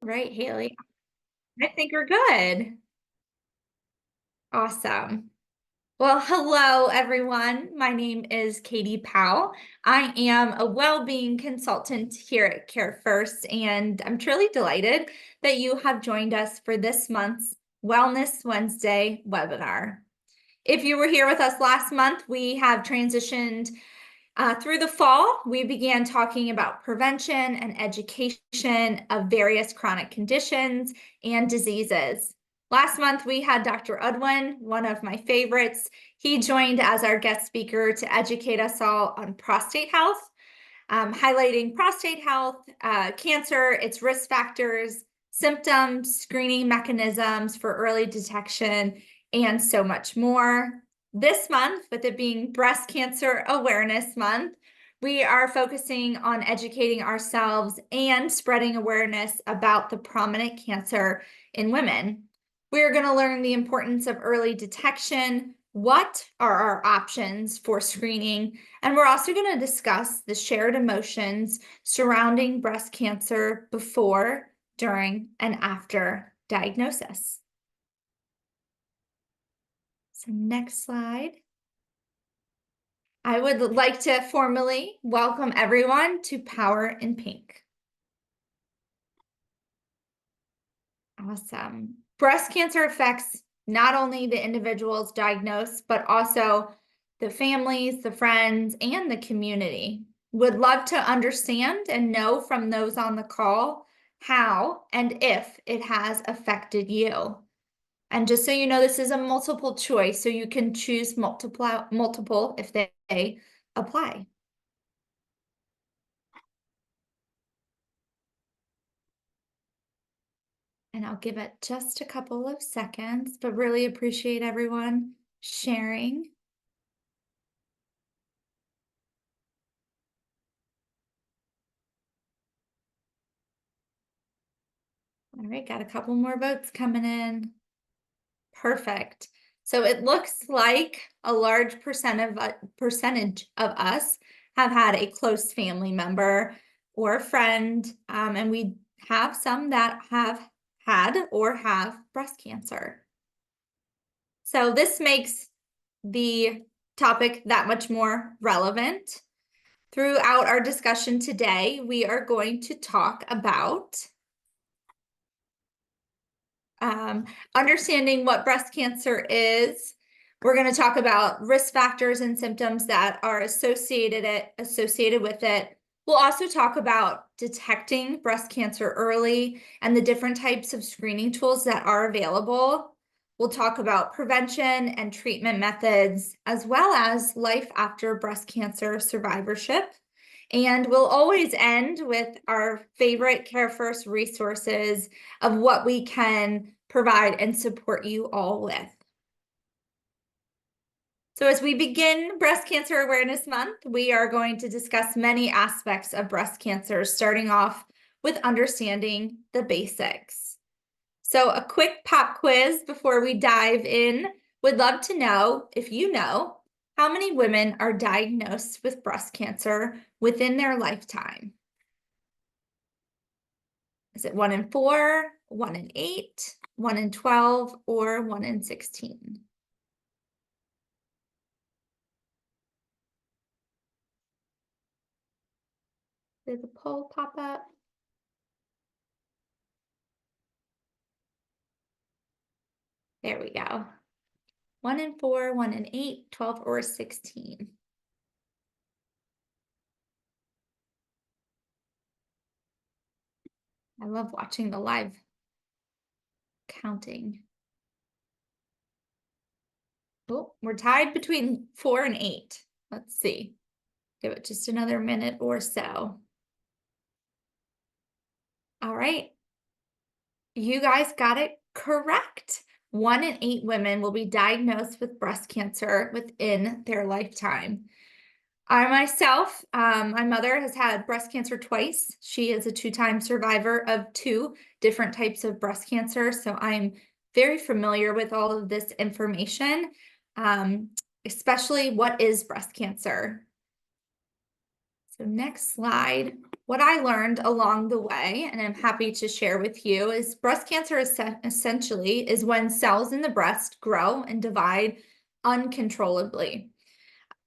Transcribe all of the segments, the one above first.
Right, Haley. I think we're good. Awesome. Well, hello, everyone. My name is Katie Powell. I am a well-being consultant here at Care First, and I'm truly delighted that you have joined us for this month's Wellness Wednesday webinar. If you were here with us last month, we have transitioned through the fall. We began talking about prevention and education of various chronic conditions and diseases. Last month, we had Dr. Udwin, one of my favorites. He joined as our guest speaker to educate us all on prostate health, highlighting prostate health, cancer, its risk factors, symptoms, screening mechanisms for early detection, and so much more. This month, with it being Breast Cancer Awareness Month, we are focusing on educating ourselves and spreading awareness about the prominent cancer in women. We're going to learn the importance of early detection, what are our options for screening, and we're also going to discuss the shared emotions surrounding breast cancer before, during, and after diagnosis. So next slide. I would like to formally welcome everyone to Power in Pink. Awesome. Breast cancer affects not only the individuals diagnosed, but also the families, the friends, and the community. Would love to understand and know from those on the call how and if it has affected you. And just so you know, this is a multiple choice, so you can choose multiple if they apply. And I'll give it just a couple of seconds, but really appreciate everyone sharing. All right, got a couple more votes coming in. Perfect. So it looks like a large percentage of us have had a close family member or a friend, and we have some that have had or have breast cancer. So this makes the topic that much more relevant. Throughout our discussion today, we are going to talk about understanding what breast cancer is. We're going to talk about risk factors and symptoms that are associated with it. We'll also talk about detecting breast cancer early and the different types of screening tools that are available. We'll talk about prevention and treatment methods, as well as life after breast cancer survivorship. And we'll always end with our favorite Care First resources of what we can provide and support you all with. So as we begin Breast Cancer Awareness Month, we are going to discuss many aspects of breast cancer, starting off with understanding the basics. So a quick pop quiz before we dive in. Would love to know if you know how many women are diagnosed with breast cancer within their lifetime. Is it 1 in 4, 1 in 8, 1 in 12, or 1 in 16? Did the poll pop up? There we go. 1 in 4, 1 in 8, 12, or 16. I love watching the live counting. Oh, we're tied between 4 and 8. Let's see. Give it just another minute or so. All right. You guys got it correct. 1 in 8 women will be diagnosed with breast cancer within their lifetime. I myself, my mother has had breast cancer twice. She is a 2-time survivor of 2 different types of breast cancer. So I'm very familiar with all of this information, especially what is breast cancer. So next slide. what I learned along the way, and I'm happy to share with you, is breast cancer essentially is when cells in the breast grow and divide uncontrollably.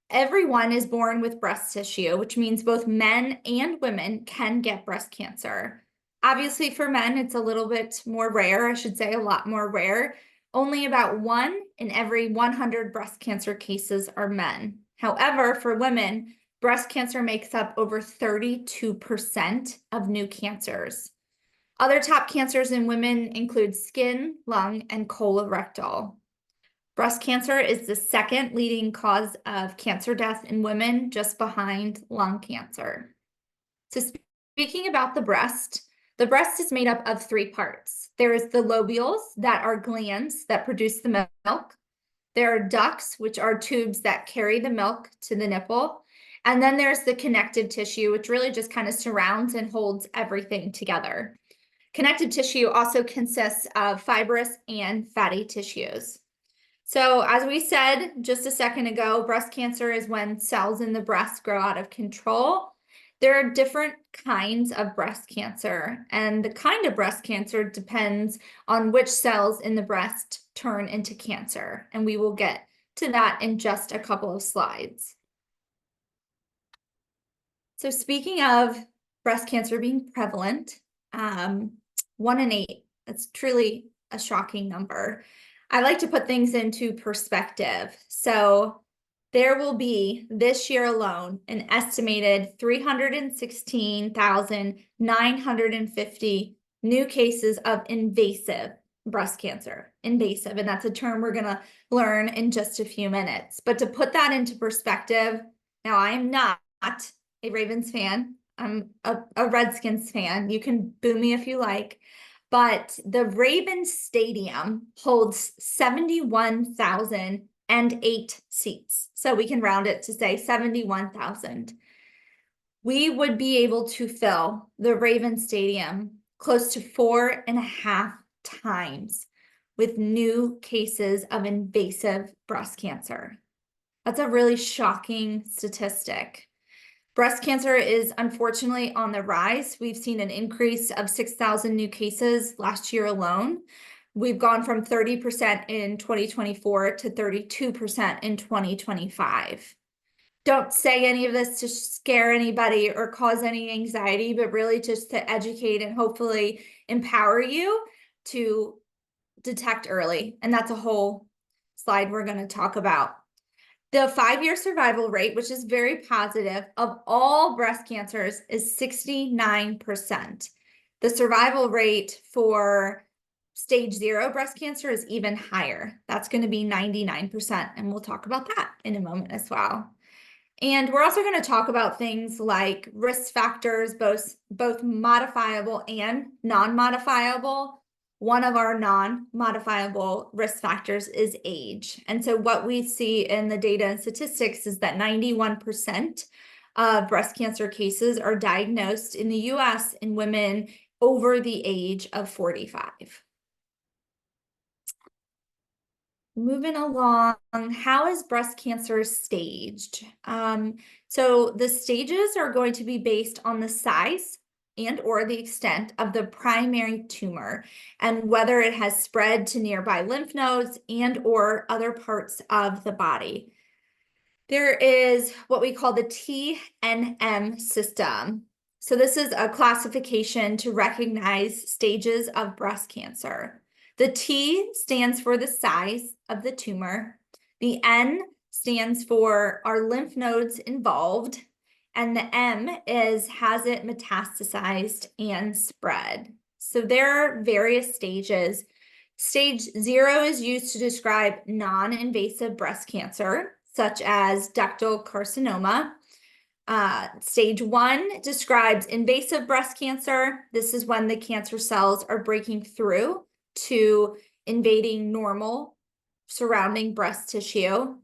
Everyone is born with breast tissue, which means both men and women can get breast cancer. Obviously, for men, it's a little bit more rare, I should say a lot more rare. Only about 1 in every 100 breast cancer cases are men. However, for women, breast cancer makes up over 32% of new cancers. Other top cancers in women include skin, lung, and colorectal. Breast cancer is the second leading cause of cancer death in women, just behind lung cancer. So speaking about the breast is made up of 3 parts. There is the lobules, that are glands that produce the milk. There are ducts, which are tubes that carry the milk to the nipple. And then there's the connective tissue, which really just kind of surrounds and holds everything together. Connective tissue also consists of fibrous and fatty tissues. So as we said just a second ago, breast cancer is when cells in the breast grow out of control. There are different kinds of breast cancer, and the kind of breast cancer depends on which cells in the breast turn into cancer, and we will get to that in just a couple of slides. So speaking of breast cancer being prevalent, 1 in 8, that's truly a shocking number. I like to put things into perspective. So there will be this year alone an estimated 316,950 new cases of invasive breast cancer. Invasive, and that's a term we're going to learn in just a few minutes. But to put that into perspective, now I am not a Ravens fan. I'm a Redskins fan. You can boo me if you like. But the Ravens Stadium holds 71,008 seats. So we can round it to say 71,000. We would be able to fill the Ravens Stadium close to 4.5 times with new cases of invasive breast cancer. That's a really shocking statistic. Breast cancer is unfortunately on the rise. We've seen an increase of 6,000 new cases last year alone. We've gone from 30% in 2024 to 32% in 2025. Don't say any of this to scare anybody or cause any anxiety, but really just to educate and hopefully empower you to detect early. And that's a whole slide we're going to talk about. The 5-year survival rate, which is very positive, of all breast cancers is 69%. The survival rate for stage 0 breast cancer is even higher. That's going to be 99%, and we'll talk about that in a moment as well. And we're also going to talk about things like risk factors, both modifiable and non-modifiable. One of our non-modifiable risk factors is age. And so what we see in the data and statistics is that 91% of breast cancer cases are diagnosed in the US in women over the age of 45. Moving along, how is breast cancer staged? So the stages are going to be based on the size and or the extent of the primary tumor and whether it has spread to nearby lymph nodes and or other parts of the body. There is what we call the TNM system. So this is a classification to recognize stages of breast cancer. The T stands for the size of the tumor. The N stands for our lymph nodes involved. And the M is has it metastasized and spread. So there are various stages. Stage 0 is used to describe non-invasive breast cancer, such as ductal carcinoma. Stage 1 describes invasive breast cancer. This is when the cancer cells are breaking through to invading normal surrounding breast tissue.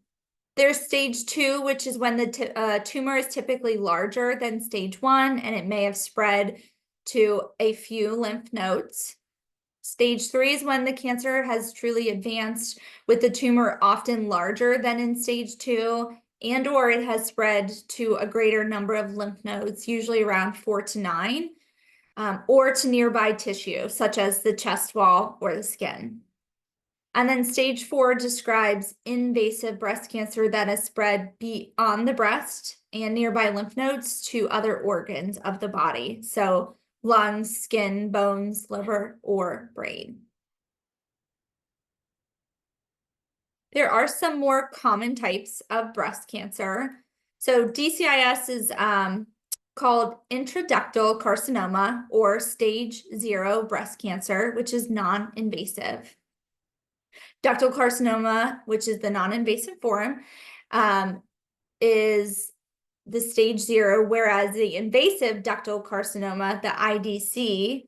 There's stage 2, which is when the tumor is typically larger than stage 1, and it may have spread to a few lymph nodes. Stage 3 is when the cancer has truly advanced, with the tumor often larger than in stage 2 and or it has spread to a greater number of lymph nodes, usually around 4 to 9, or to nearby tissue, such as the chest wall or the skin. And then stage 4 describes invasive breast cancer that has spread beyond the breast and nearby lymph nodes to other organs of the body. So lungs, skin, bones, liver, or brain. There are some more common types of breast cancer. So DCIS is called intraductal carcinoma or stage 0 breast cancer, which is non-invasive. Ductal carcinoma, which is the non-invasive form, is the stage 0, whereas the invasive ductal carcinoma, the IDC,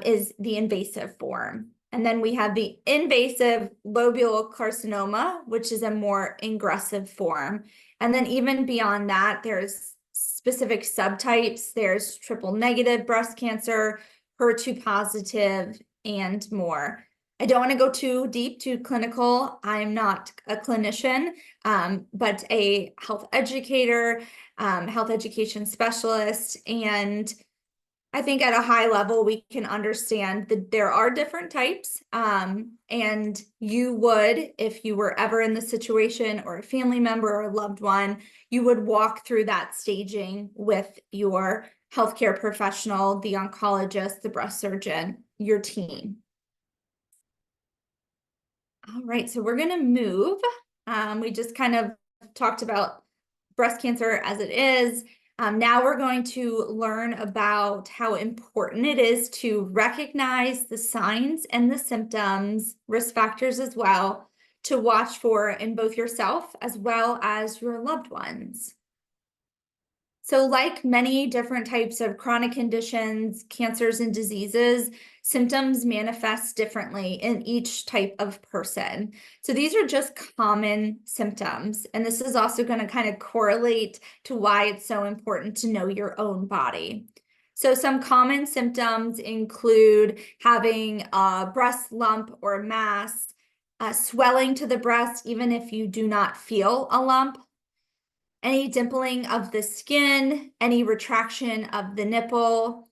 is the invasive form. And then we have the invasive lobular carcinoma, which is a more aggressive form. And then even beyond that, there's specific subtypes. There's triple negative breast cancer, HER2 positive, and more. I don't want to go too deep, too clinical. I'm not a clinician, but a health educator, health education specialist, and I think at a high level, we can understand that there are different types, and you would, if you were ever in the situation or a family member or a loved one, you would walk through that staging with your healthcare professional, the oncologist, the breast surgeon, your team. All right, so we're gonna move. We just kind of talked about breast cancer as it is. Now we're going to learn about how important it is to recognize the signs and the symptoms, risk factors as well, to watch for in both yourself as well as your loved ones. So like many different types of chronic conditions, cancers, and diseases, symptoms manifest differently in each type of person. So these are just common symptoms. And this is also going to kind of correlate to why it's so important to know your own body. So some common symptoms include having a breast lump or mass, swelling to the breast, even if you do not feel a lump, any dimpling of the skin, any retraction of the nipple,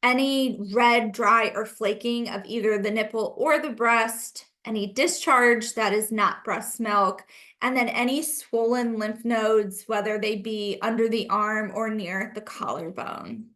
any red, dry, or flaking of either the nipple or the breast, any discharge that is not breast milk, and then any swollen lymph nodes, whether they be under the arm or near the collarbone.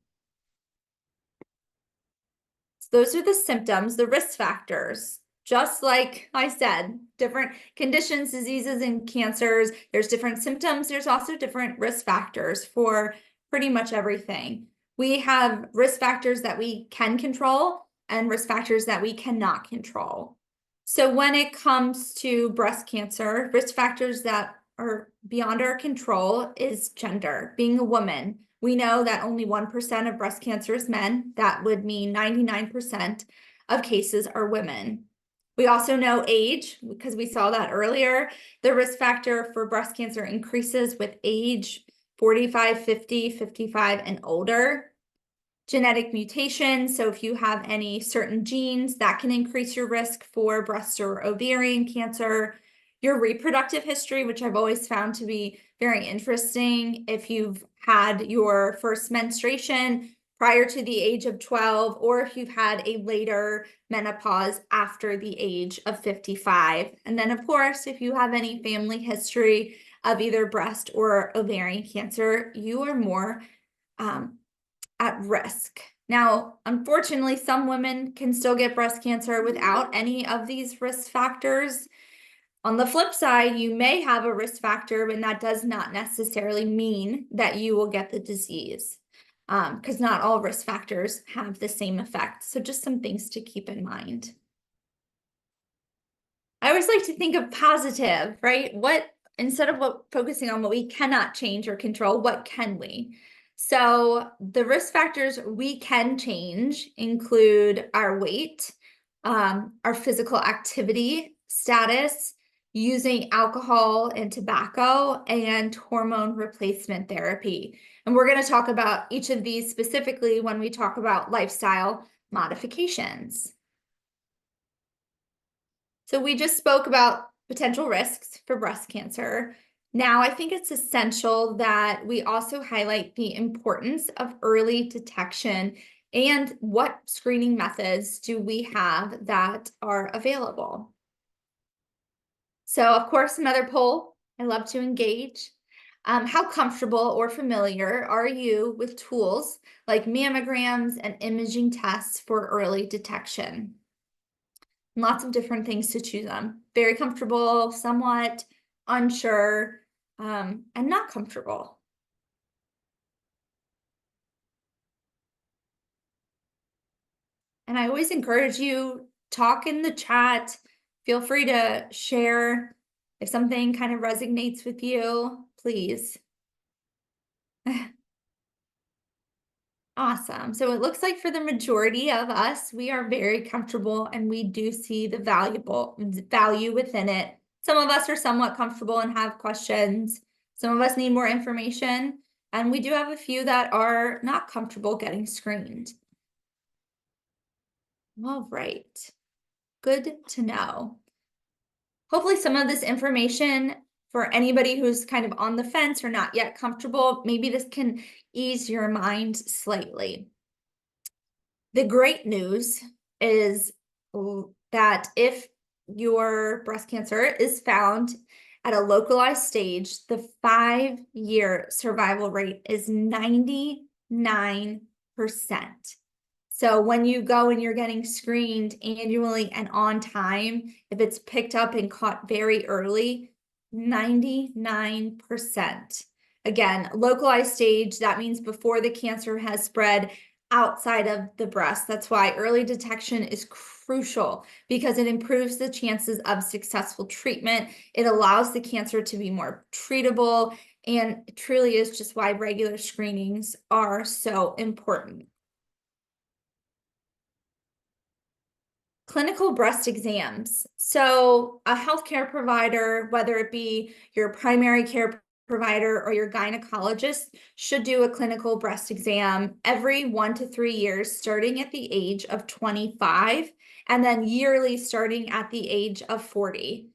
So those are the symptoms, the risk factors. Just like I said, different conditions, diseases, and cancers, there's different symptoms. There's also different risk factors for pretty much everything. We have risk factors that we can control and risk factors that we cannot control. So when it comes to breast cancer, risk factors that are beyond our control is gender, being a woman. We know that only 1% of breast cancer is men. That would mean 99% of cases are women. We also know age, because we saw that earlier. The risk factor for breast cancer increases with age, 45, 50, 55, and older. Genetic mutation, so if you have any certain genes, that can increase your risk for breast or ovarian cancer. Your reproductive history, which I've always found to be very interesting. If you've had your first menstruation prior to the age of 12, or if you've had a later menopause after the age of 55. And then, of course, if you have any family history of either breast or ovarian cancer, you are more at risk. Now, unfortunately, some women can still get breast cancer without any of these risk factors. On the flip side, you may have a risk factor, and that does not necessarily mean that you will get the disease, because not all risk factors have the same effect. So just some things to keep in mind. I always like to think of positive, right? Instead of focusing on what we cannot change or control, what can we? So the risk factors we can change include our weight, our physical activity status, using alcohol and tobacco, and hormone replacement therapy. And we're going to talk about each of these specifically when we talk about lifestyle modifications. So we just spoke about potential risks for breast cancer. Now, I think it's essential that we also highlight the importance of early detection and what screening methods do we have that are available. So, of course, another poll I love to engage. How comfortable or familiar are you with tools like mammograms and imaging tests for early detection? Lots of different things to choose on. Very comfortable, somewhat unsure, and not comfortable. And I always encourage you, talk in the chat. Feel free to share if something kind of resonates with you, please. Awesome. So it looks like for the majority of us, we are very comfortable and we do see the value within it. Some of us are somewhat comfortable and have questions. Some of us need more information. And we do have a few that are not comfortable getting screened. All right. Good to know. Hopefully some of this information for anybody who's kind of on the fence or not yet comfortable, maybe this can ease your mind slightly. The great news is that if your breast cancer is found at a localized stage, the 5-year survival rate is 99%. So when you go and you're getting screened annually and on time, if it's picked up and caught very early, 99%. Again, localized stage, that means before the cancer has spread outside of the breast. That's why early detection is crucial because it improves the chances of successful treatment. It allows the cancer to be more treatable, and it truly is just why regular screenings are so important. Clinical breast exams. So a healthcare provider, whether it be your primary care provider or your gynecologist, should do a clinical breast exam every 1 to 3 years, starting at the age of 25, and then yearly starting at the age of 40.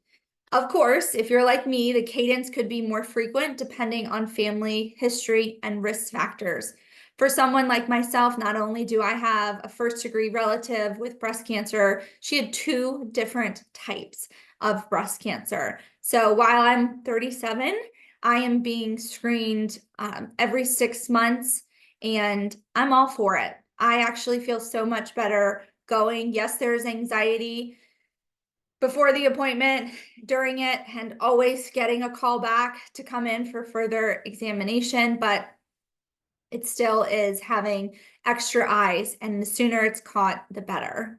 Of course, if you're like me, the cadence could be more frequent depending on family history and risk factors. For someone like myself, not only do I have a first-degree relative with breast cancer, she had 2 different types of breast cancer. So while I'm 37, I am being screened every 6 months, and I'm all for it. I actually feel so much better going. Yes, there's anxiety before the appointment, during it, and always getting a call back to come in for further examination, but it still is having extra eyes, and the sooner it's caught, the better.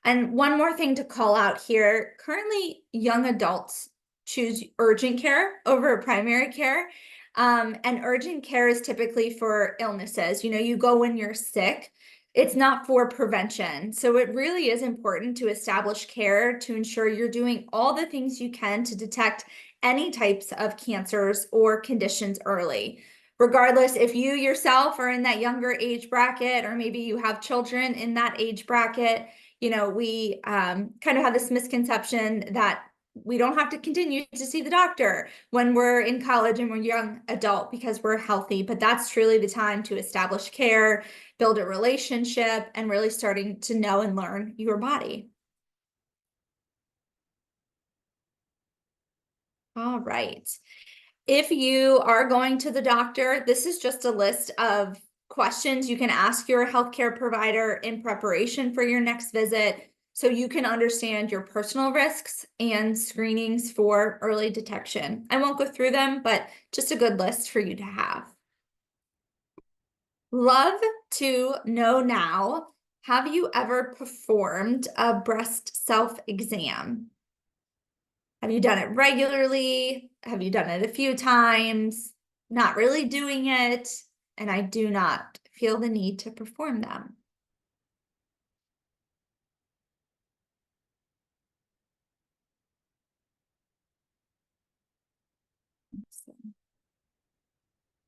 And one more thing to call out here, currently young adults choose urgent care over primary care. And urgent care is typically for illnesses. You know, you go when you're sick. It's not for prevention. So it really is important to establish care to ensure you're doing all the things you can to detect any types of cancers or conditions early. Regardless if you yourself are in that younger age bracket, or maybe you have children in that age bracket, you know, we kind of have this misconception that we don't have to continue to see the doctor when we're in college and we're young adult because we're healthy, but that's truly the time to establish care, build a relationship, and really starting to know and learn your body. All right. If you are going to the doctor, this is just a list of questions you can ask your healthcare provider in preparation for your next visit so you can understand your personal risks and screenings for early detection. I won't go through them, but just a good list for you to have. Love to know now, have you ever performed a breast self-exam? Have you done it regularly? Have you done it a few times? Not really doing it, and I do not feel the need to perform them.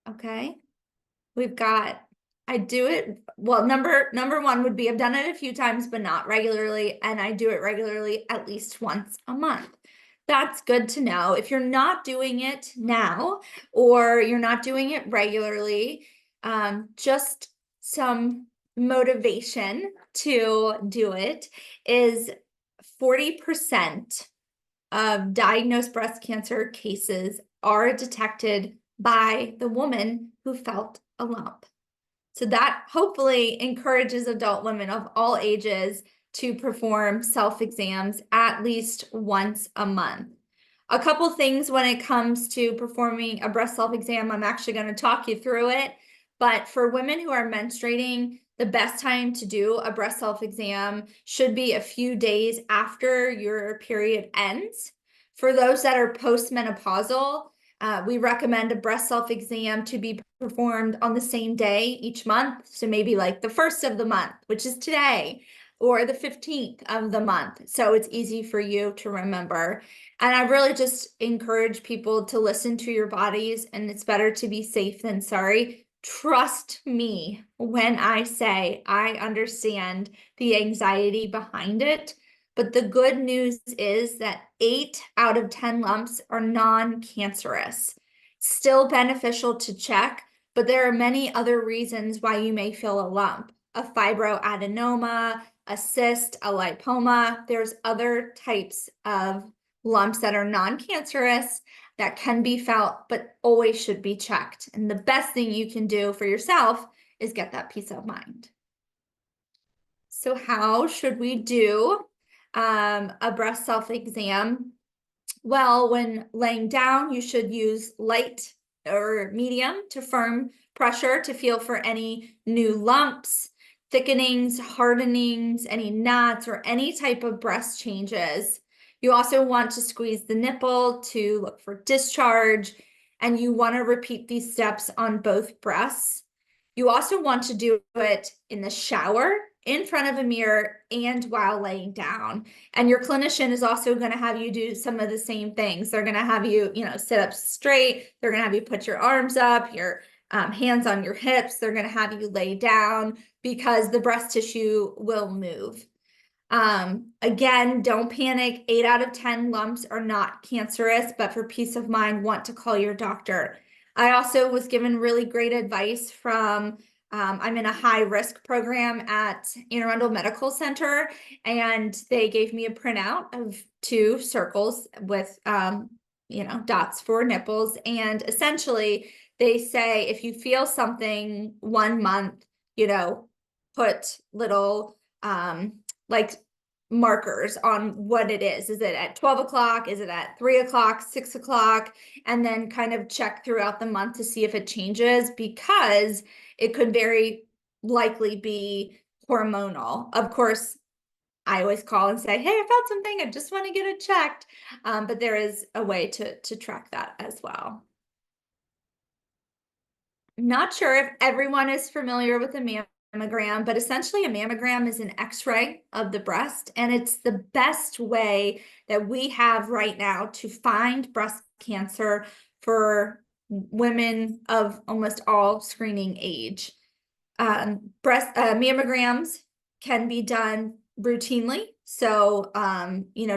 Okay, we've got, I do it, well, number 1 would be I've done it a few times, but not regularly, and I do it regularly at least once a month. That's good to know. If you're not doing it now or you're not doing it regularly, just some motivation to do it is 40% of diagnosed breast cancer cases are detected by the woman who felt a lump. So that hopefully encourages adult women of all ages to perform self-exams at least once a month. A couple things when it comes to performing a breast self-exam, I'm actually going to talk you through it. But for women who are menstruating, the best time to do a breast self-exam should be a few days after your period ends. For those that are postmenopausal, we recommend a breast self-exam to be performed on the same day each month. So maybe like the 1st of the month, which is today, or the 15th of the month. So it's easy for you to remember. And I really just encourage people to listen to your bodies, and it's better to be safe than sorry. Trust me when I say I understand the anxiety behind it. But the good news is that 8 out of 10 lumps are non-cancerous. Still beneficial to check, but there are many other reasons why you may feel a lump. A fibroadenoma, a cyst, a lipoma. There's other types of lumps that are non-cancerous that can be felt, but always should be checked. And the best thing you can do for yourself is get that peace of mind. So how should we do a breast self-exam? Well, when laying down, you should use light or medium to firm pressure to feel for any new lumps, thickenings, hardenings, any knots, or any type of breast changes. You also want to squeeze the nipple to look for discharge, and you want to repeat these steps on both breasts. You also want to do it in the shower, in front of a mirror, and while laying down. And your clinician is also going to have you do some of the same things. They're going to have you, sit up straight. They're going to have you put your arms up, your hands on your hips. They're going to have you lay down because the breast tissue will move. Again, don't panic. 8 out of 10 lumps are not cancerous, but for peace of mind, want to call your doctor. I also was given really great advice from I'm in a high risk program at Anne Arundel Medical Center, and they gave me a printout of 2 circles with, dots for nipples. And essentially they say, if you feel something 1 month, put little, like markers on what it is. Is it at 12 o'clock? Is it at 3 o'clock, 6 o'clock? And then kind of check throughout the month to see if it changes, because it could very likely be hormonal. Of course, I always call and say, hey, I felt something. I just want to get it checked. But there is a way to track that as well. Not sure if everyone is familiar with a mammogram, but essentially a mammogram is an X-ray of the breast, and it's the best way that we have right now to find breast cancer for women of almost all screening age. Mammograms can be done routinely. So,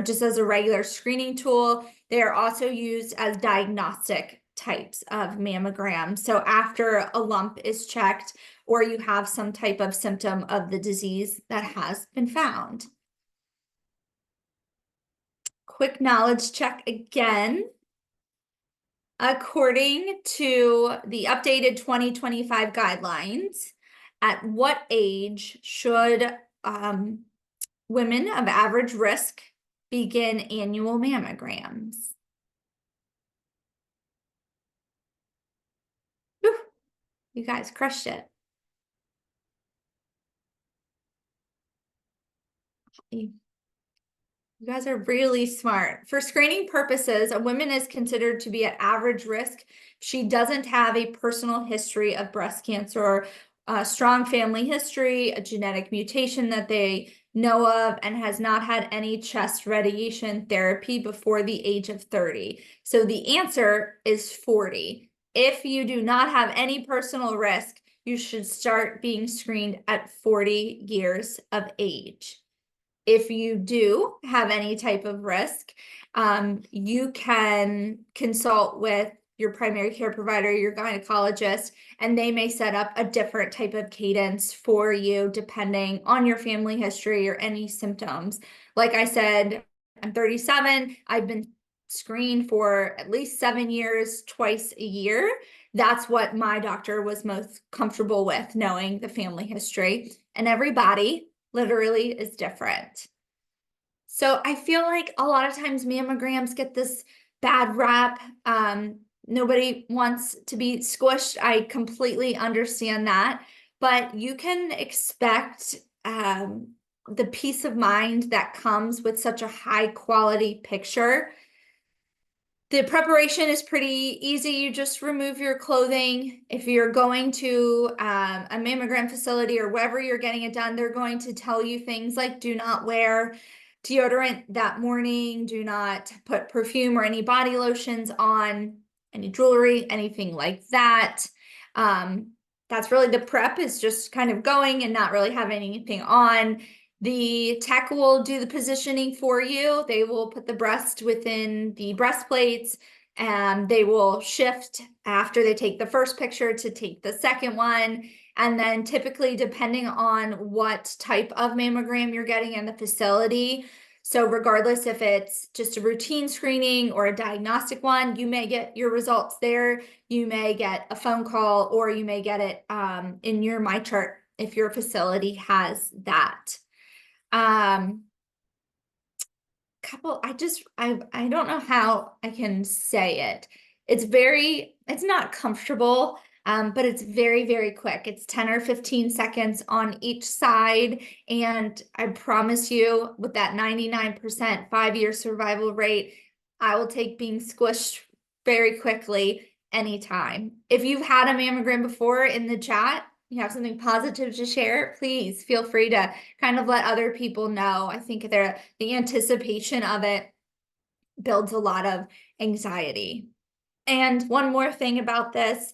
just as a regular screening tool. They are also used as diagnostic types of mammograms. So after a lump is checked, or you have some type of symptom of the disease that has been found. Quick knowledge check again. According to the updated 2025 guidelines, at what age should women of average risk begin annual mammograms? Whew, you guys crushed it. You guys are really smart. For screening purposes, a woman is considered to be at average risk. She doesn't have a personal history of breast cancer, a strong family history, a genetic mutation that they know of, and has not had any chest radiation therapy before the age of 30. So the answer is 40. If you do not have any personal risk, you should start being screened at 40 years of age. if you do have any type of risk, you can consult with your primary care provider, your gynecologist, and they may set up a different type of cadence for you depending on your family history or any symptoms. Like I said, I'm 37. I've been screened for at least 7 years, twice a year. That's what my doctor was most comfortable with, knowing the family history. And everybody literally is different. So I feel like a lot of times mammograms get this bad rap. Nobody wants to be squished. I completely understand that, but you can expect the peace of mind that comes with such a high quality picture. The preparation is pretty easy. You just remove your clothing. If you're going to a mammogram facility or wherever you're getting it done, they're going to tell you things like do not wear deodorant that morning, do not put perfume or any body lotions on, any jewelry, anything like that. That's really the prep, is just kind of going and not really having anything on. The tech will do the positioning for you. They will put the breast within the breastplates, and they will shift after they take the first picture to take the second one. And then typically, depending on what type of mammogram you're getting in the facility, so regardless if it's just a routine screening or a diagnostic one, you may get your results there. You may get a phone call, or you may get it in your MyChart if your facility has that. I don't know how I can say it. It's not comfortable, but it's very, very quick. It's 10 or 15 seconds on each side. And I promise you, with that 99% 5-year survival rate, I will take being squished very quickly anytime. If you've had a mammogram before, in the chat, you have something positive to share, please feel free to kind of let other people know. I think the anticipation of it builds a lot of anxiety. And one more thing about this,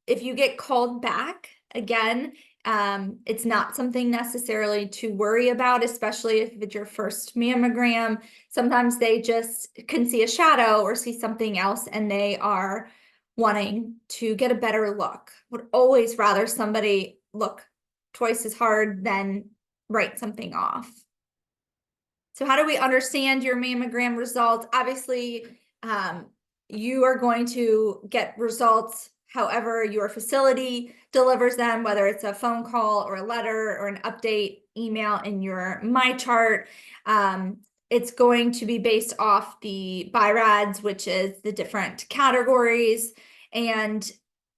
if you get called back again, it's not something necessarily to worry about, especially if it's your first mammogram. Sometimes they just can see a shadow or see something else, and they are wanting to get a better look. Would always rather somebody look twice as hard than write something off. So how do we understand your mammogram results? Obviously, you are going to get results however your facility delivers them, whether it's a phone call or a letter or an update email in your MyChart. It's going to be based off the BI-RADS, which is the different categories. And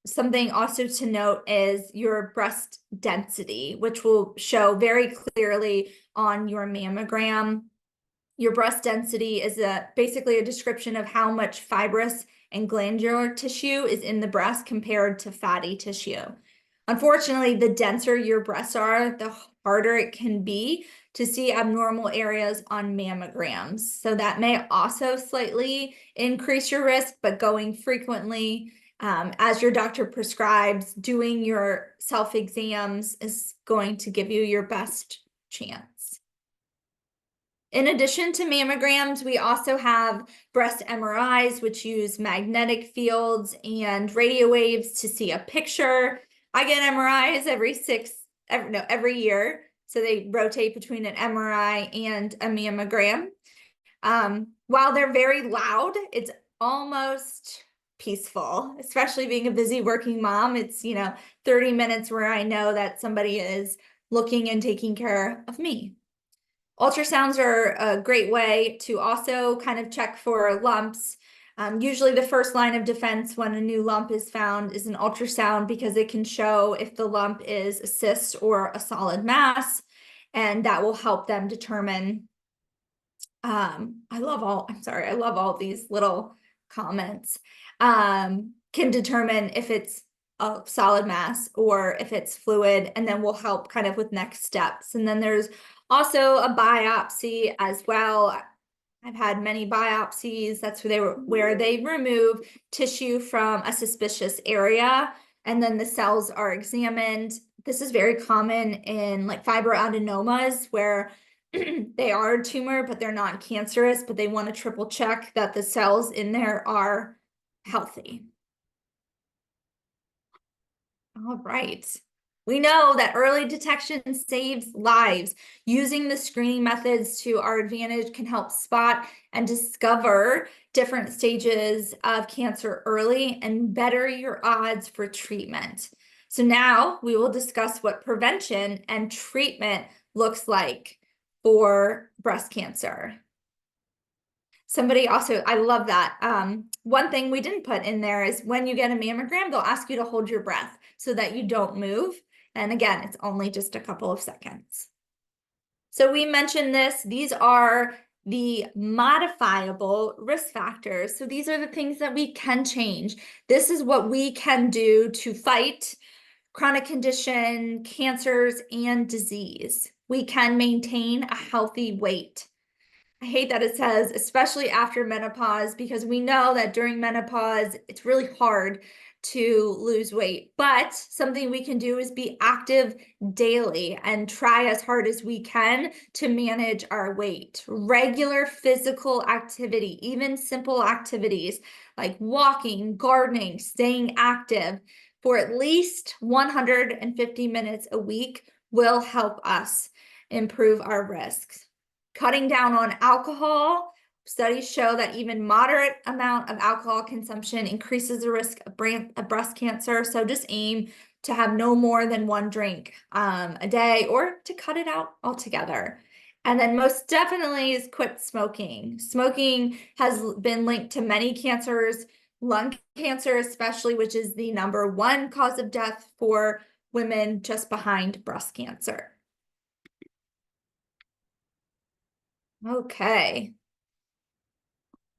something also to note is your breast density, which will show very clearly on your mammogram. Your breast density is basically a description of how much fibrous and glandular tissue is in the breast compared to fatty tissue. Unfortunately, the denser your breasts are, the harder it can be to see abnormal areas on mammograms. So that may also slightly increase your risk, but going frequently, as your doctor prescribes, doing your self-exams is going to give you your best chance. In addition to mammograms, we also have breast MRIs, which use magnetic fields and radio waves to see a picture. I get MRIs every year. So they rotate between an MRI and a mammogram. While they're very loud, it's almost peaceful, especially being a busy working mom. It's, 30 minutes where I know that somebody is looking and taking care of me. Ultrasounds are a great way to also kind of check for lumps. Usually the first line of defense when a new lump is found is an ultrasound, because it can show if the lump is a cyst or a solid mass, and that will help them determine. I love all these little comments. Can determine if it's a solid mass or if it's fluid, and then will help kind of with next steps. And then there's also a biopsy as well. I've had many biopsies. That's where they remove tissue from a suspicious area, and then the cells are examined. This is very common in like fibroadenomas where they are a tumor, but they're not cancerous, but they want to triple check that the cells in there are healthy. All right. We know that early detection saves lives. Using the screening methods to our advantage can help spot and discover different stages of cancer early and better your odds for treatment. So now we will discuss what prevention and treatment looks like for breast cancer. Somebody also, I love that. One thing we didn't put in there is when you get a mammogram, they'll ask you to hold your breath so that you don't move. And again, it's only just a couple of seconds. So we mentioned this, these are the modifiable risk factors. So these are the things that we can change. This is what we can do to fight chronic condition, cancers, and disease. We can maintain a healthy weight. I hate that it says, especially after menopause, because we know that during menopause, it's really hard to lose weight. But something we can do is be active daily and try as hard as we can to manage our weight. Regular physical activity, even simple activities like walking, gardening, staying active for at least 150 minutes a week will help us improve our risks. Cutting down on alcohol. Studies show that even moderate amount of alcohol consumption increases the risk of breast cancer. So just aim to have no more than one drink a day or to cut it out altogether. And then most definitely is quit smoking. Smoking has been linked to many cancers, lung cancer especially, which is the #1 cause of death for women, just behind breast cancer. Okay.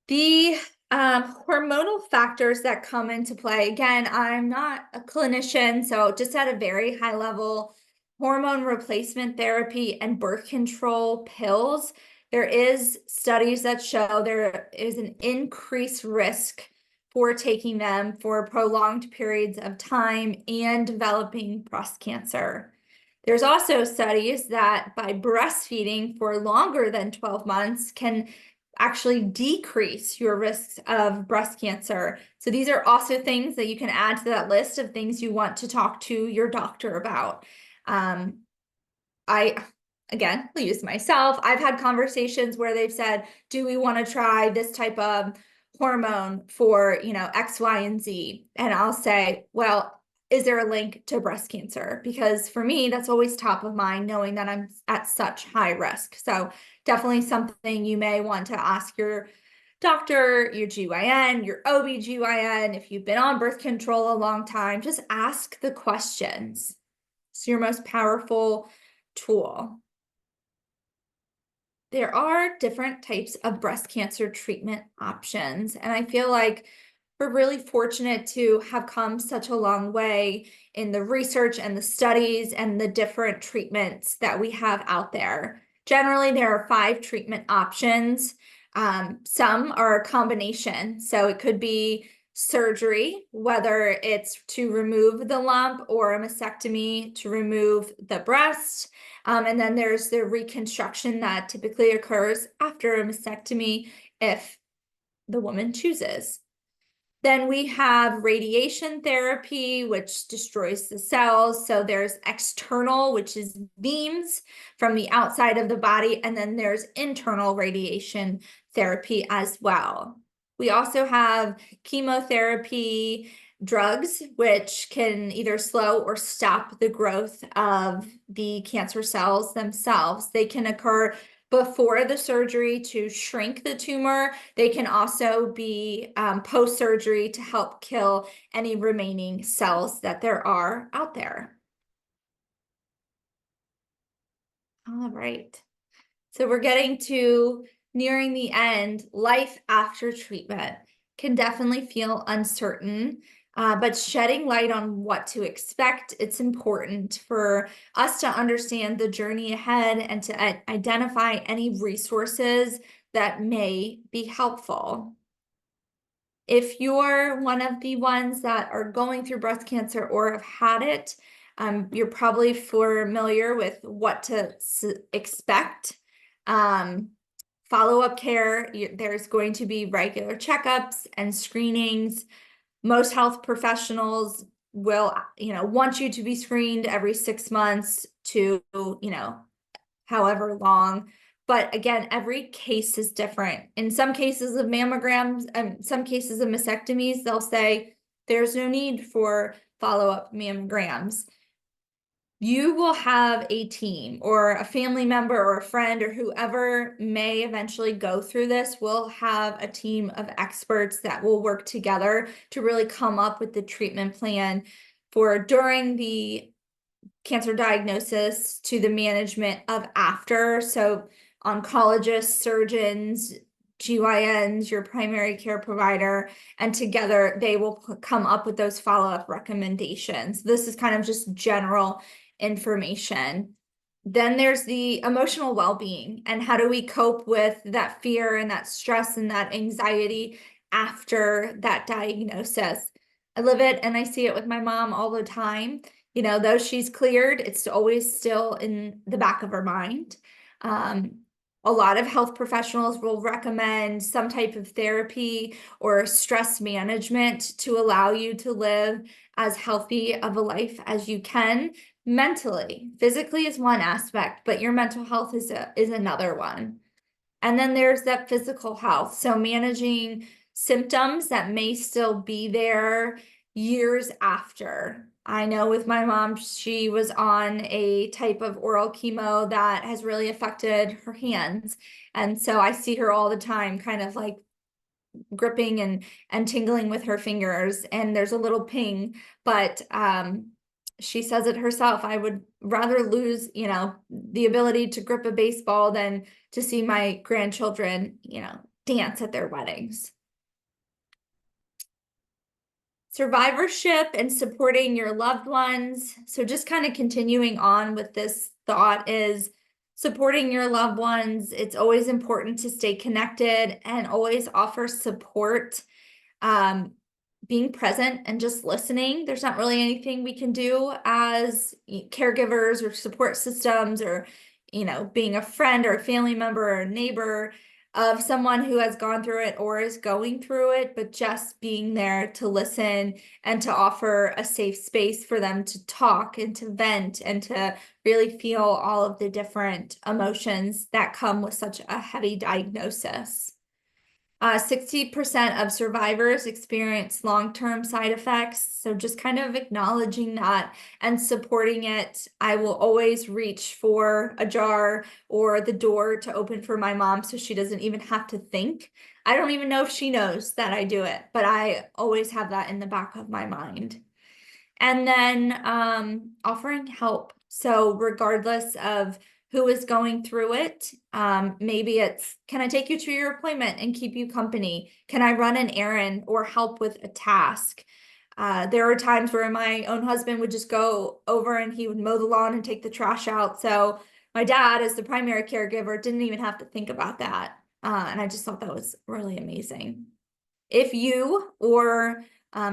The hormonal factors that come into play, again, I'm not a clinician, so just at a very high level, hormone replacement therapy and birth control pills, there is studies that show there is an increased risk for taking them for prolonged periods of time and developing breast cancer. There's also studies that by breastfeeding for longer than 12 months can actually decrease your risks of breast cancer. So these are also things that you can add to that list of things you want to talk to your doctor about. I, again, will use myself. I've had conversations where they've said, do we want to try this type of hormone for, X, Y, and Z? And I'll say, well, is there a link to breast cancer? Because for me, that's always top of mind, knowing that I'm at such high risk. So definitely something you may want to ask your doctor, your GYN, your OB/GYN. If you've been on birth control a long time, just ask the questions. It's your most powerful tool. There are different types of breast cancer treatment options, and I feel like we're really fortunate to have come such a long way in the research and the studies and the different treatments that we have out there. Generally, there are 5 treatment options. Some are a combination, so it could be surgery, whether it's to remove the lump or a mastectomy to remove the breast. And then there's the reconstruction that typically occurs after a mastectomy if the woman chooses. Then we have radiation therapy, which destroys the cells. So there's external, which is beams from the outside of the body, and then there's internal radiation therapy as well. We also have chemotherapy drugs, which can either slow or stop the growth of the cancer cells themselves. They can occur before the surgery to shrink the tumor. They can also be post-surgery to help kill any remaining cells that there are out there. All right. So we're getting to nearing the end. Life after treatment can definitely feel uncertain, but shedding light on what to expect, it's important for us to understand the journey ahead and to identify any resources that may be helpful. If you're one of the ones that are going through breast cancer or have had it, You're probably familiar with what to expect. Follow-up care, there's going to be regular checkups and screenings. Most health professionals will, want you to be screened every 6 months to, however long. But again, every case is different. In some cases of mammograms, some cases of mastectomies, they'll say there's no need for follow-up mammograms. You will have a team or a family member or a friend or whoever may eventually go through this will have a team of experts that will work together to really come up with the treatment plan for during the cancer diagnosis to the management of after. So oncologists, surgeons, GYNs, your primary care provider, and together they will come up with those follow-up recommendations. This is kind of just general information. Then there's the emotional well-being and how do we cope with that fear and that stress and that anxiety after that diagnosis. I live it and I see it with my mom all the time. Though she's cleared, it's always still in the back of her mind. A lot of health professionals will recommend some type of therapy or stress management to allow you to live as healthy of a life as you can mentally. Physically is one aspect, but your mental health is another one. And then there's that physical health. So managing symptoms that may still be there years after. I know with my mom, she was on a type of oral chemo that has really affected her hands. And so I see her all the time kind of like gripping and tingling with her fingers, and there's a little ping, but she says it herself. I would rather lose, the ability to grip a baseball than to see my grandchildren, dance at their weddings. Survivorship and supporting your loved ones. So just kind of continuing on with this thought is supporting your loved ones. It's always important to stay connected and always offer support. Being present and just listening. There's not really anything we can do as caregivers or support systems or, being a friend or a family member or a neighbor of someone who has gone through it or is going through it, but just being there to listen and to offer a safe space for them to talk and to vent and to really feel all of the different emotions that come with such a heavy diagnosis. 60% of survivors experience long-term side effects. So just kind of acknowledging that and supporting it. I will always reach for a jar or the door to open for my mom so she doesn't even have to think. I don't even know if she knows that I do it, but I always have that in the back of my mind. And then offering help. So regardless of who is going through it, maybe it's, can I take you to your appointment and keep you company? Can I run an errand or help with a task? There are times where my own husband would just go over and he would mow the lawn and take the trash out. So my dad, as the primary caregiver, didn't even have to think about that. And I just thought that was really amazing. If you or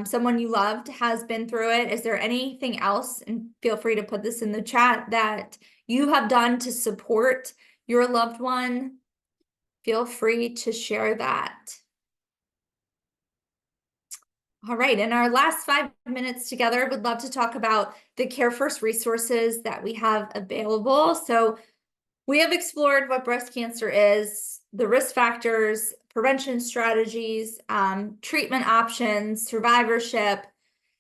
someone you loved has been through it, is there anything else, and feel free to put this in the chat, that you have done to support your loved one? Feel free to share that. All right, in our last 5 minutes together, would love to talk about the CareFirst resources that we have available. So we have explored what breast cancer is, the risk factors, prevention strategies, treatment options, survivorship.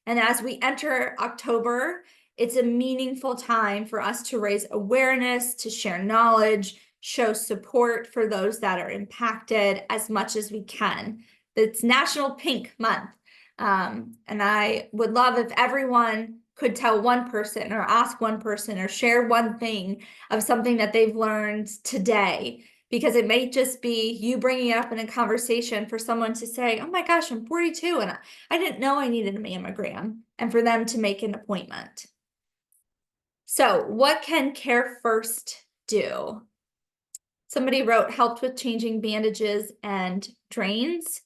And as we enter October, it's a meaningful time for us to raise awareness, to share knowledge, show support for those that are impacted as much as we can. It's National Pink Month. And I would love if everyone could tell one person or ask one person or share one thing of something that they've learned today, because it may just be you bringing it up in a conversation for someone to say, oh my gosh, I'm 42 and I didn't know I needed a mammogram, and for them to make an appointment. So what can CareFirst do? Somebody wrote, helped with changing bandages and drains.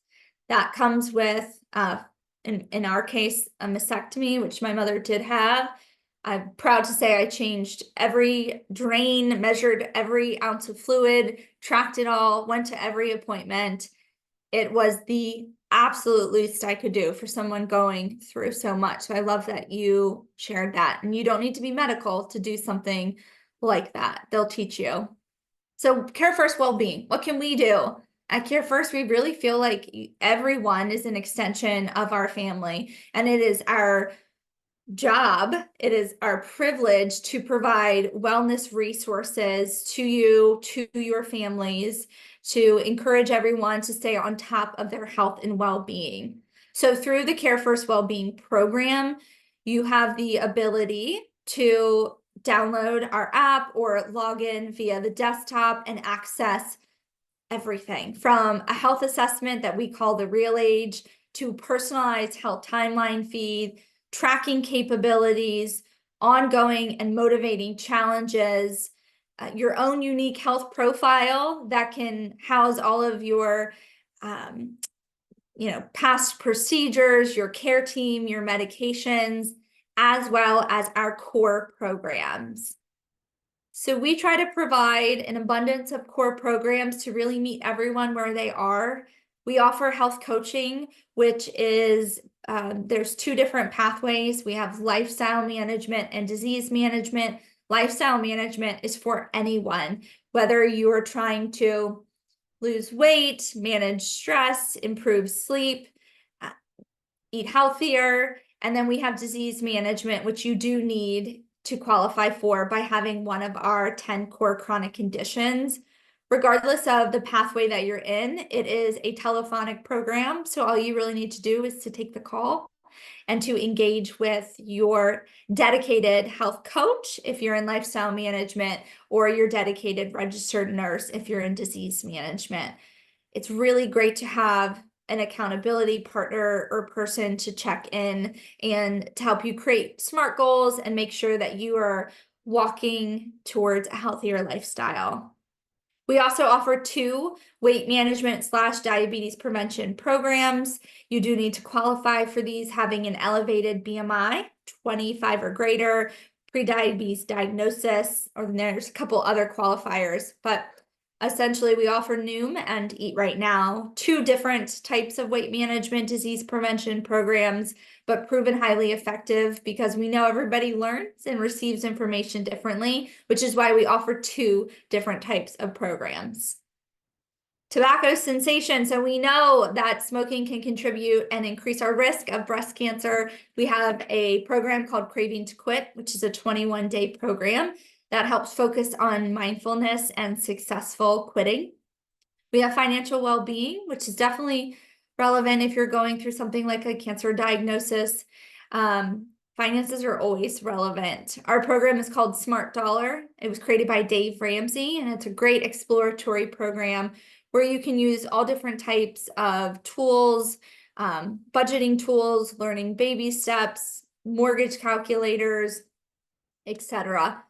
That comes with, in our case, a mastectomy, which my mother did have. I'm proud to say I changed every drain, measured every ounce of fluid, tracked it all, went to every appointment. It was the absolute least I could do for someone going through so much. So I love that you shared that. And you don't need to be medical to do something like that. They'll teach you. So Care First Wellbeing, what can we do? At Care First, we really feel like everyone is an extension of our family, and it is our job, it is our privilege to provide wellness resources to you, to your families, to encourage everyone to stay on top of their health and well-being. So through the Care First Wellbeing program, you have the ability to download our app or log in via the desktop and access everything from a health assessment that we call the Real Age to personalized health timeline feed, tracking capabilities, ongoing and motivating challenges, your own unique health profile that can house all of your past procedures, your care team, your medications, as well as our core programs. So we try to provide an abundance of core programs to really meet everyone where they are. We offer health coaching, which is, there's two different pathways. We have lifestyle management and disease management. Lifestyle management is for anyone, whether you are trying to lose weight, manage stress, improve sleep, eat healthier. And then we have disease management, which you do need to qualify for by having one of our 10 core chronic conditions. Regardless of the pathway that you're in, it is a telephonic program. So all you really need to do is to take the call and to engage with your dedicated health coach if you're in lifestyle management, or your dedicated registered nurse if you're in disease management. It's really great to have an accountability partner or person to check in and to help you create SMART goals and make sure that you are walking towards a healthier lifestyle. We also offer 2 weight management / diabetes prevention programs. You do need to qualify for these, having an elevated BMI, 25 or greater, prediabetes diagnosis, or there's a couple other qualifiers, but essentially we offer Noom and Eat Right Now, 2 different types of weight management disease prevention programs, but proven highly effective because we know everybody learns and receives information differently, which is why we offer 2 different types of programs. Tobacco cessation. So we know that smoking can contribute and increase our risk of breast cancer. We have a program called Craving to Quit, which is a 21-day program that helps focus on mindfulness and successful quitting. We have financial well-being, which is definitely relevant if you're going through something like a cancer diagnosis. Finances are always relevant. Our program is called Smart Dollar. It was created by Dave Ramsey, and it's a great exploratory program where you can use all different types of tools, budgeting tools, learning baby steps, mortgage calculators, etc.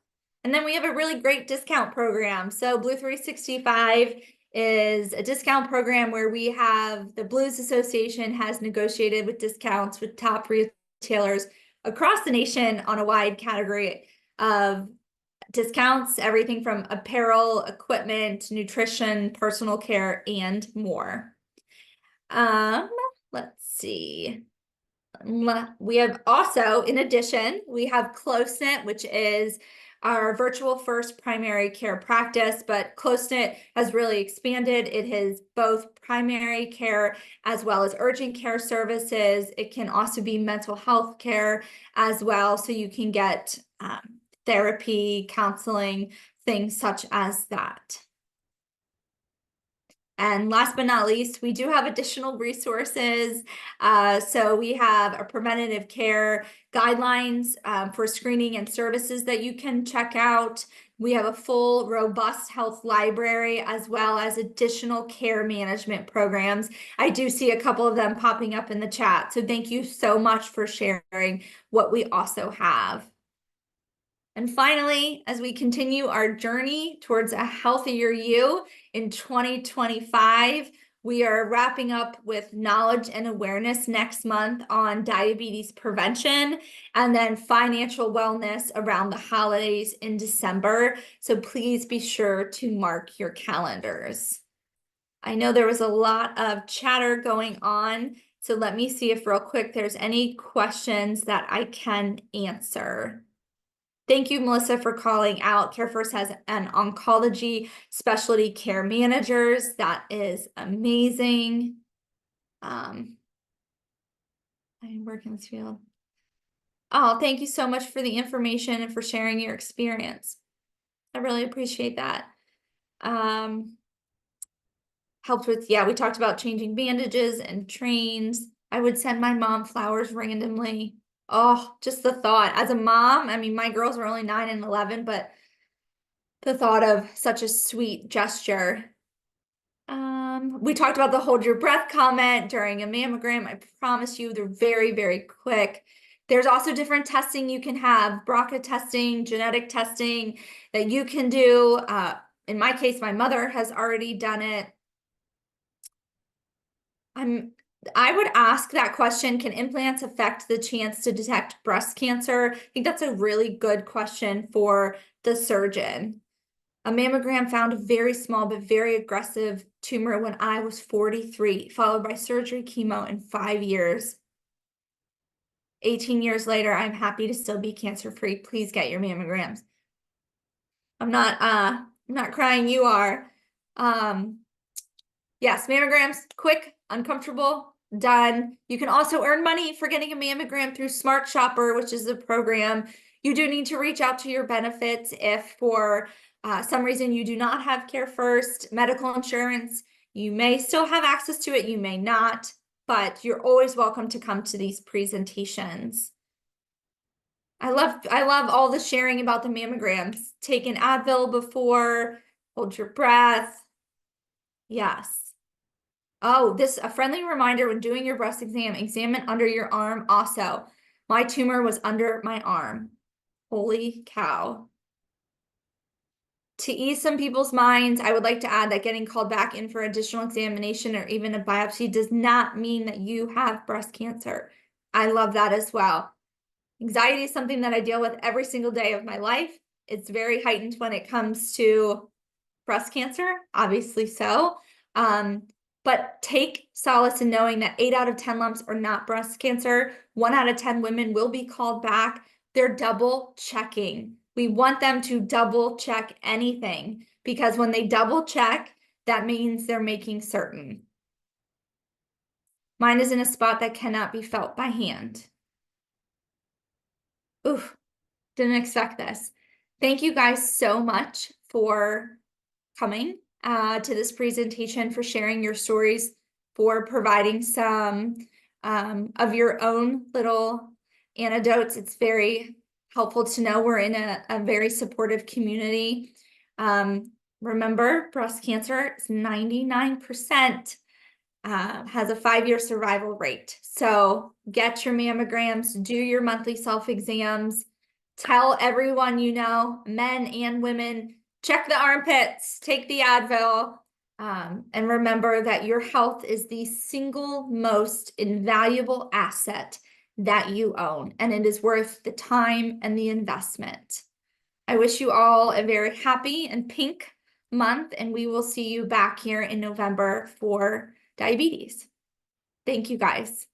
And then we have a really great discount program. So Blue 365 is a discount program where we have the Blues Association has negotiated with discounts with top retailers across the nation on a wide category of discounts, everything from apparel, equipment, nutrition, personal care, and more. Let's see. We have also, in addition, we have Close-Knit, which is our virtual first primary care practice, but Close-Knit has really expanded. It has both primary care as well as urgent care services. It can also be mental health care as well, so you can get therapy, counseling, things such as that. And last but not least, we do have additional resources. So we have a preventative care guidelines for screening and services that you can check out. We have a full, robust health library, as well as additional care management programs. I do see a couple of them popping up in the chat. So thank you so much for sharing what we also have. And finally, as we continue our journey towards a healthier you in 2025, We are wrapping up with knowledge and awareness next month on diabetes prevention, and then financial wellness around the holidays in December. So please be sure to mark your calendars. I know there was a lot of chatter going on, so let me see if real quick there's any questions that I can answer. Thank you, Melissa, for calling out. CareFirst has an oncology specialty care managers. That is amazing. I work in this field. Oh, thank you so much for the information and for sharing your experience. I really appreciate that. Helped with, yeah, we talked about changing bandages and trains. I would send my mom flowers randomly. Oh, just the thought. As a mom, I mean, my girls were only 9 and 11, but the thought of such a sweet gesture. We talked about the hold your breath comment during a mammogram. I promise you, they're very, very quick. There's also different testing you can have, BRCA testing, genetic testing that you can do. In my case, my mother has already done it. I would ask that question, can implants affect the chance to detect breast cancer? I think that's a really good question for the surgeon. A mammogram found a very small but very aggressive tumor when I was 43, followed by surgery, chemo in 5 years. 18 years later, I'm happy to still be cancer-free. Please get your mammograms. I'm not crying, you are. Yes, mammograms, quick, uncomfortable, done. You can also earn money for getting a mammogram through Smart Shopper, which is a program. You do need to reach out to your benefits if for some reason you do not have CareFirst medical insurance. You may still have access to it, you may not, but you're always welcome to come to these presentations. I love all the sharing about the mammograms. Take an Advil before, hold your breath. Yes. Oh, a friendly reminder when doing your breast exam, examine under your arm also. My tumor was under my arm. Holy cow. To ease some people's minds, I would like to add that getting called back in for additional examination or even a biopsy does not mean that you have breast cancer. I love that as well. Anxiety is something that I deal with every single day of my life. It's very heightened when it comes to breast cancer, obviously so. But take solace in knowing that 8 out of 10 lumps are not breast cancer. 1 out of 10 women will be called back. They're double checking. We want them to double check anything because when they double check, that means they're making certain. Mine is in a spot that cannot be felt by hand. Oof, didn't expect this. Thank you guys so much for coming to this presentation, for sharing your stories, for providing some of your own little anecdotes. It's very helpful to know we're in a very supportive community. Remember, breast cancer is 99%, has a 5-year survival rate. So get your mammograms, do your monthly self-exams, tell everyone you know, men and women, check the armpits, take the Advil, and remember that your health is the single most invaluable asset that you own, and it is worth the time and the investment. I wish you all a very happy and pink month, and we will see you back here in November for diabetes. Thank you guys.